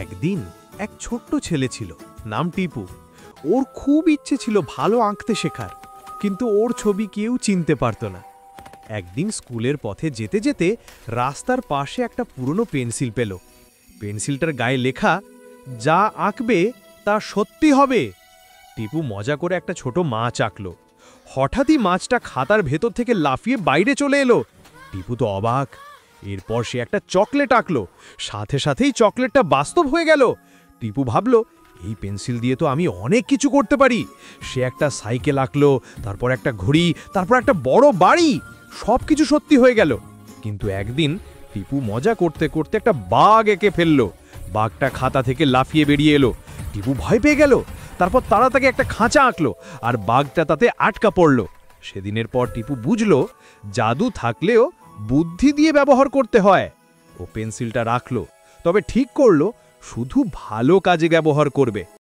একদিন এক ছোট্ট ছেলে ছিল, নাম টিপু। ওর খুব ইচ্ছে ছিল ভালো আঁকতে শেখার, কিন্তু ওর ছবি কেউ চিনতে পারত না। একদিন স্কুলের পথে যেতে যেতে রাস্তার পাশে একটা পুরনো পেন্সিল পেল। পেন্সিলটার গায়ে লেখা, যা আঁকবে তা সত্যি হবে। টিপু মজা করে একটা ছোট মাছ আঁকল। হঠাৎই মাছটা খাতার ভেতর থেকে লাফিয়ে বাইরে চলে এলো। টিপু তো অবাক। এরপর সে একটা চকলেট আঁকল, সাথে সাথেই চকলেটটা বাস্তব হয়ে গেল। টিপু ভাবল, এই পেন্সিল দিয়ে তো আমি অনেক কিছু করতে পারি। সে একটা সাইকেল আঁকল, তারপর একটা ঘড়ি, তারপর একটা বড় বাড়ি। সব কিছু সত্যি হয়ে গেল। কিন্তু একদিন টিপু মজা করতে করতে একটা বাঘ এঁকে ফেলল। বাঘটা খাতা থেকে লাফিয়ে বেরিয়ে এলো। টিপু ভয় পেয়ে গেল। তারপর তারা তাকে একটা খাঁচা আঁকলো, আর বাঘটা তাতে আটকা পড়ল। সেদিনের পর টিপু বুঝল, জাদু থাকলেও বুদ্ধি দিয়ে ব্যবহার করতে হয়। ও পেন্সিলটা রাখল, তবে ঠিক করলো শুধু ভালো কাজে ব্যবহার করবে।